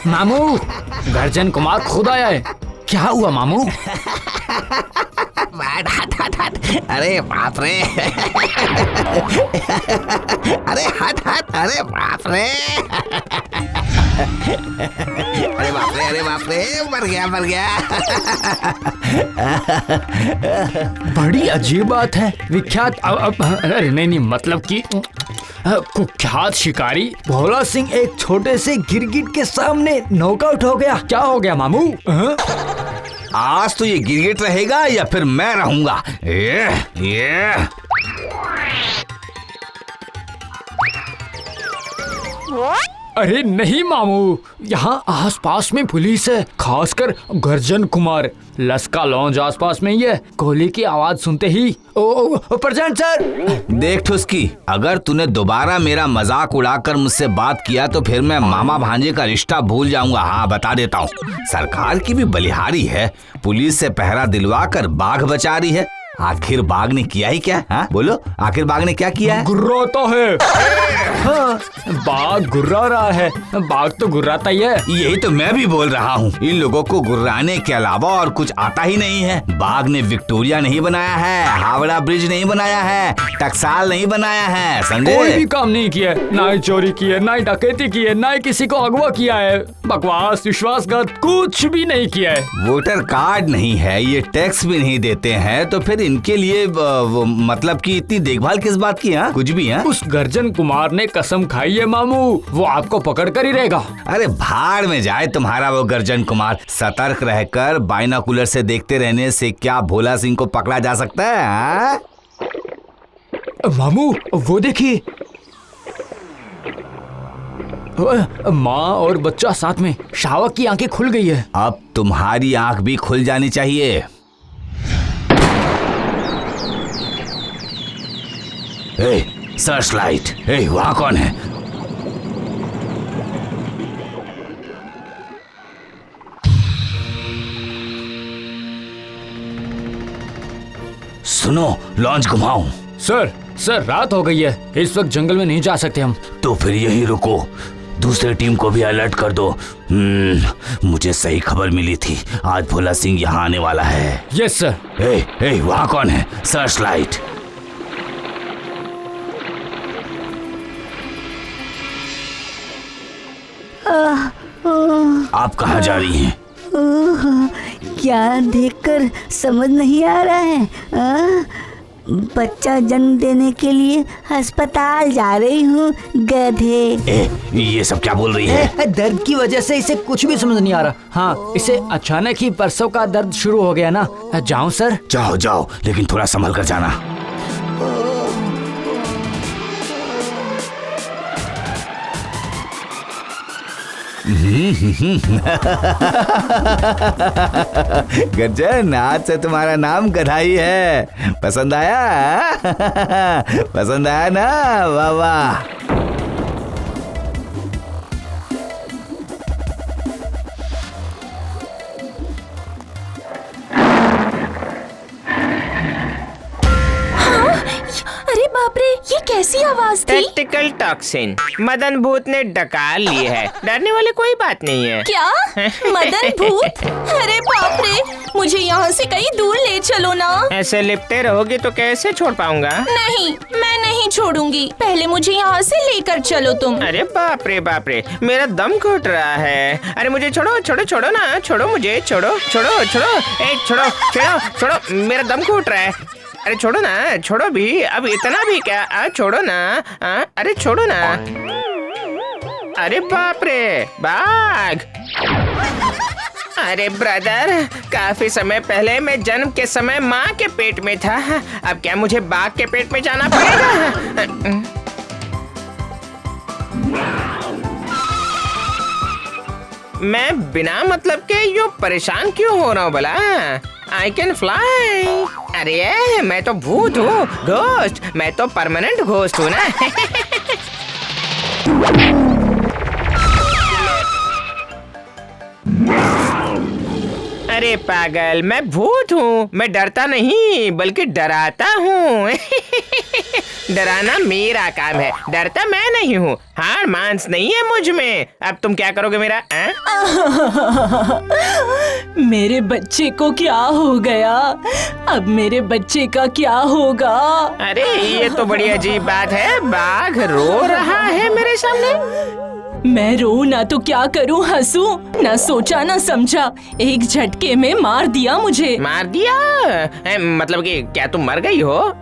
मामू, गर्जन कुमार खुद आया है। क्या हुआ मामू? अरे बाप रे। अरे हट हट, अरे बाप रे। अरे बाप रे, अरे बाप रे, मर गया मर गया। बड़ी अजीब बात है। विख्यात अरे नहीं मतलब कि कुख्यात शिकारी भोला सिंह एक छोटे से गिरगिट के सामने नॉकआउट हो गया। क्या हो गया मामू? आज तो ये गिरगिट रहेगा या फिर मैं रहूंगा। ये अरे नहीं मामू, यहाँ आसपास में पुलिस है, खासकर गर्जन कुमार। लस्का लॉन्ज आसपास में ही है। गोली की आवाज सुनते ही ओ प्रधान सर। देख ठुसकी, अगर तूने दोबारा मेरा मजाक उड़ाकर मुझसे बात किया तो फिर मैं मामा भांजे का रिश्ता भूल जाऊंगा। हाँ बता देता हूँ, सरकार की भी बलिहारी है, पुलिस से पहरा दिलवा कर बाघ बचा रही है। आखिर बाघ ने किया ही क्या? हाँ बोलो, आखिर बाघ ने क्या किया है? गुर्राता है। हाँ, बाघ गुर्रा रहा है। बाघ तो गुर्राता ही है। यही तो मैं भी बोल रहा हूँ, इन लोगों को गुर्राने के अलावा और कुछ आता ही नहीं है। बाघ ने विक्टोरिया नहीं बनाया है, हावड़ा ब्रिज नहीं बनाया है, टकसाल नहीं बनाया है, समझे? कोई भी काम नहीं किया है, ना ही चोरी की है, ना ही डकैती की है, ना ही किसी को अगवा किया है। बकवास, विश्वासघात कुछ भी नहीं किया है। वोटर कार्ड नहीं है, ये टैक्स भी नहीं देते हैं, तो फिर इनके लिए मतलब कि इतनी देखभाल किस बात की? हाँ कुछ भी। हाँ उस गर्जन कुमार ने कसम खाई है मामू, वो आपको पकड़ कर ही रहेगा। अरे भाड़ में जाए तुम्हारा वो गर्जन कुमार। सतर्क रहकर बाइनाकुलर से देखते रहने से क्या भोला सिंह को पकड़ा जा सकता है? हाँ? मामू वो देखिए, माँ और बच्चा साथ में। शावक की आंखें खुल गई है। अब तुम्हारी आंख भी खुल जानी चाहिए। सर्च लाइट, वहाँ कौन है? सुनो, लॉन्च घुमाऊं? सर रात हो गई है, इस वक्त जंगल में नहीं जा सकते हम। तो फिर यहीं रुको, दूसरी टीम को भी अलर्ट कर दो। मुझे सही खबर मिली थी, आज भोला सिंह यहाँ आने वाला है। Yes sir. वहाँ कौन है? Search light. आप कहाँ जा रही हैं? क्या देखकर समझ नहीं आ रहा है। बच्चा जन्म देने के लिए अस्पताल जा रही हूँ, गधे। ये सब क्या बोल रही है? दर्द की वजह से इसे कुछ भी समझ नहीं आ रहा। हाँ, इसे अचानक ही परसों का दर्द शुरू हो गया ना। जाऊँ सर? जाओ, लेकिन थोड़ा संभल कर जाना। गर्जन, आज से तुम्हारा नाम गधाई है। पसंद आया? पसंद आया ना? वाह वाह। बाप रे, ये कैसी आवाज थी? टैक्टिकल टॉक्सिन मदन भूत ने डकार ली है। डरने वाली कोई बात नहीं है। क्या? मदन भूत? अरे बाप रे, मुझे यहाँ से कहीं दूर ले चलो ना। ऐसे लिपटे रहोगी तो कैसे छोड़ पाऊंगा? नहीं, मैं नहीं छोड़ूंगी। पहले मुझे यहाँ से लेकर चलो तुम। अरे बाप रे, मेरा दम घुट रहा है। अरे मुझे छोड़ो ना, छोड़ो मुझे, छोड़ो, मेरा दम घुट रहा है। अरे छोड़ो ना, छोड़ो भी, अब इतना भी क्या? छोड़ो ना, अरे छोड़ो ना। अरे बाप रे, बाघ! अरे ब्रदर, काफी समय पहले मैं जन्म के समय माँ के पेट में था, अब क्या मुझे बाघ के पेट में जाना पड़ेगा? मैं बिना मतलब के यूँ परेशान क्यों हो रहा हूँ भला? I can fly. अरे मैं तो भूत हूँ, घोस्ट। मैं तो परमानेंट घोस्ट हूँ ना। अरे पागल, मैं भूत हूँ। मैं डरता नहीं बल्कि डराता हूँ। डराना मेरा काम है, डरता मैं नहीं हूँ। हार मांस नहीं है मुझ में। अब तुम क्या करोगे मेरा? मेरे बच्चे को क्या हो गया? अब मेरे बच्चे का क्या होगा? अरे ये तो बड़ी अजीब बात है, बाघ रो रहा है मेरे सामने। मैं रो ना तो क्या करूं, हंसूं? ना सोचा ना समझा, एक झटके में मार दिया मुझे। मार दिया? मतलब कि क्या तुम मर गई हो?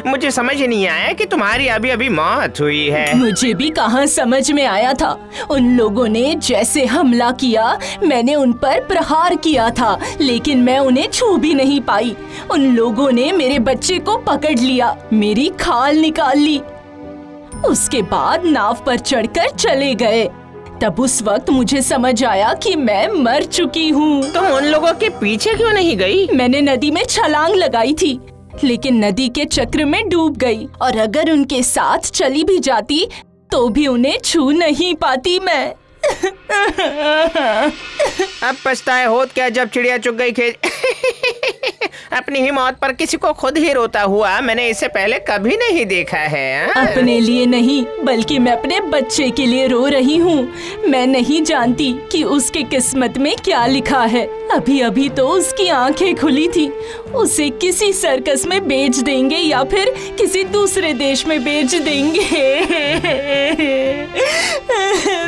मुझे समझ ही नहीं आया कि तुम्हारी अभी अभी मौत हुई है। मुझे भी कहाँ समझ में आया था। उन लोगों ने जैसे हमला किया, मैंने उन पर प्रहार किया था, लेकिन मैं उन्हें छू भी नहीं पाई। उन लोगों ने मेरे बच्चे को पकड़ लिया, मेरी खाल निकाल ली। उसके बाद नाव पर चढ़कर चले गए। तब उस वक्त मुझे समझ आया कि मैं मर चुकी हूँ। तुम उन लोगों के पीछे क्यों नहीं गई? मैंने नदी में छलांग लगाई थी, लेकिन नदी के चक्र में डूब गई, और अगर उनके साथ चली भी जाती तो भी उन्हें छू नहीं पाती मैं। अब पछताए होत क्या जब चिड़िया चुग गई खेत। अपनी ही मौत पर किसी को खुद ही रोता हुआ मैंने इससे पहले कभी नहीं देखा है। अपने लिए नहीं, बल्कि मैं अपने बच्चे के लिए रो रही हूँ। मैं नहीं जानती कि उसके किस्मत में क्या लिखा है। अभी अभी तो उसकी आंखें खुली थी। उसे किसी सर्कस में बेच देंगे या फिर किसी दूसरे देश में बेच देंगे।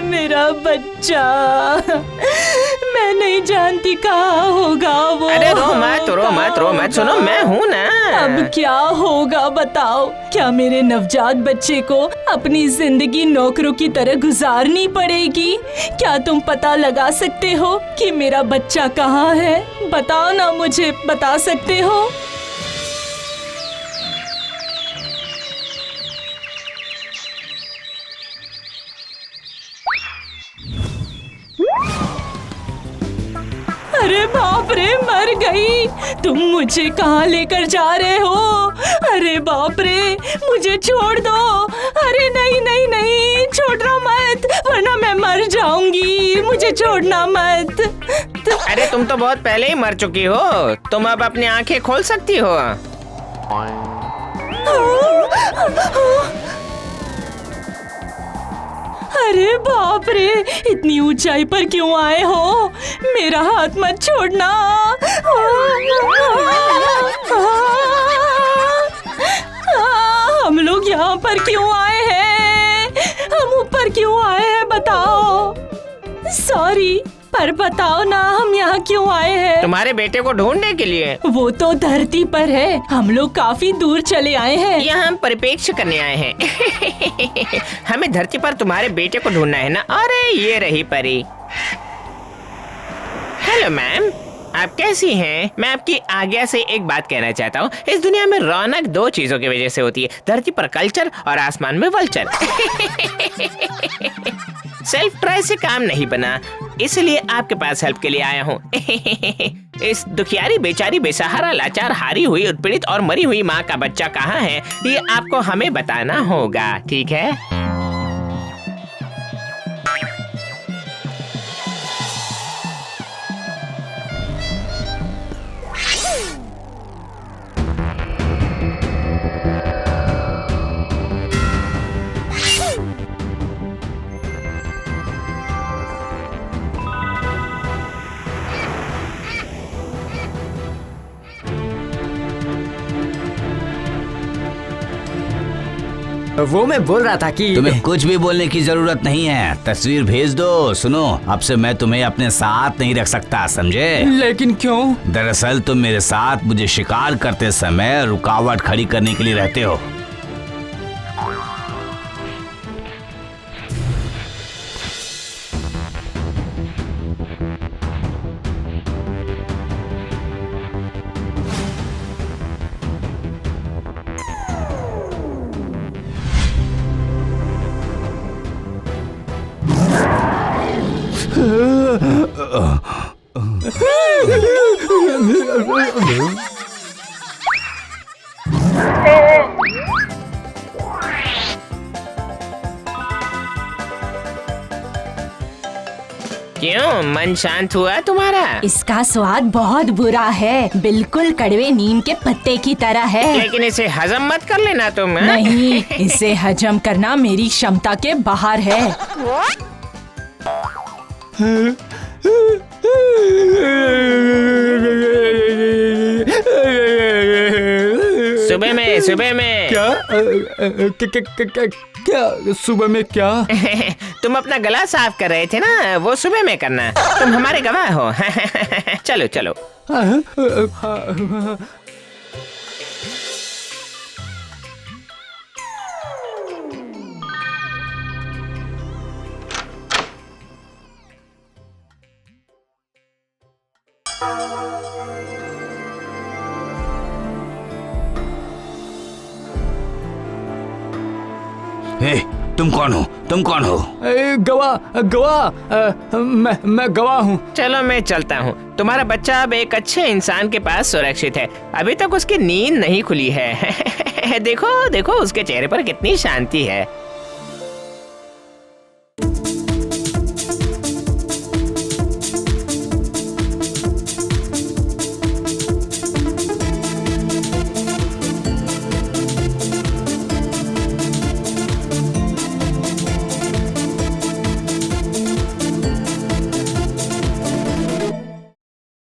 मेरा बच्चा, मैं नहीं जानती कहाँ होगा वो। अरे रो मत, सुनो मैं हूँ ना। अब क्या होगा बताओ? क्या मेरे नवजात बच्चे को अपनी जिंदगी नौकरों की तरह गुजारनी पड़ेगी? क्या तुम पता लगा सकते हो कि मेरा बच्चा कहाँ है? बताओ ना, मुझे बता सकते हो? अरे बाप रे, मर गई। तुम मुझे कहाँ लेकर जा रहे हो? अरे बाप रे, मुझे छोड़ दो। अरे नहीं नहीं नहीं, छोड़ना मत, वरना मैं मर जाऊंगी। मुझे छोड़ना मत। अरे तुम तो बहुत पहले ही मर चुकी हो। तुम अब अपनी आंखें खोल सकती हो। अरे बाप रे, इतनी ऊंचाई पर क्यों आए हो? मेरा हाथ मत छोड़ना। हम लोग यहाँ पर क्यों आए हैं? हम ऊपर क्यों आए हैं बताओ? सॉरी, पर बताओ ना, हम यहाँ क्यों आए हैं? तुम्हारे बेटे को ढूंढने के लिए। वो तो धरती पर है, हम लोग काफी दूर चले आए हैं। यहाँ हम परिप्रेक्ष्य करने आए हैं। हमें धरती पर तुम्हारे बेटे को ढूंढना है ना। अरे ये रही परी। हेलो मैम, आप कैसी हैं? मैं आपकी आज्ञा से एक बात कहना चाहता हूँ। इस दुनिया में रौनक दो चीजों की वजह से होती है, धरती पर कल्चर और आसमान में वल्चर। सेल्फ ट्राई से काम नहीं बना, इसलिए आपके पास हेल्प के लिए आया हूँ। इस दुखियारी बेचारी बेसहारा लाचार हारी हुई उत्पीड़ित और मरी हुई माँ का बच्चा कहाँ है, ये आपको हमें बताना होगा, ठीक है? वो मैं बोल रहा था कि तुम्हें कुछ भी बोलने की जरूरत नहीं है, तस्वीर भेज दो। सुनो, अब से मैं तुम्हें अपने साथ नहीं रख सकता, समझे? लेकिन क्यों? दरअसल तुम मेरे साथ मुझे शिकार करते समय रुकावट खड़ी करने के लिए रहते हो। क्यों, मन शांत हुआ तुम्हारा? इसका स्वाद बहुत बुरा है, बिल्कुल कड़वे नीम के पत्ते की तरह है। लेकिन इसे हजम मत कर लेना तुम। हाँ? नहीं, इसे हजम करना मेरी क्षमता के बाहर है। सुबह में क्या सुबह में क्या? तुम अपना गला साफ कर रहे थे ना, वो सुबह में करना। तुम हमारे गवाह हो। चलो चलो। ए, तुम कौन हो? तुम कौन हो? गवाह गवाह, मैं गवाह हूँ। चलो मैं चलता हूँ। तुम्हारा बच्चा अब एक अच्छे इंसान के पास सुरक्षित है। अभी तक उसकी नींद नहीं खुली है। देखो देखो उसके चेहरे पर कितनी शांति है।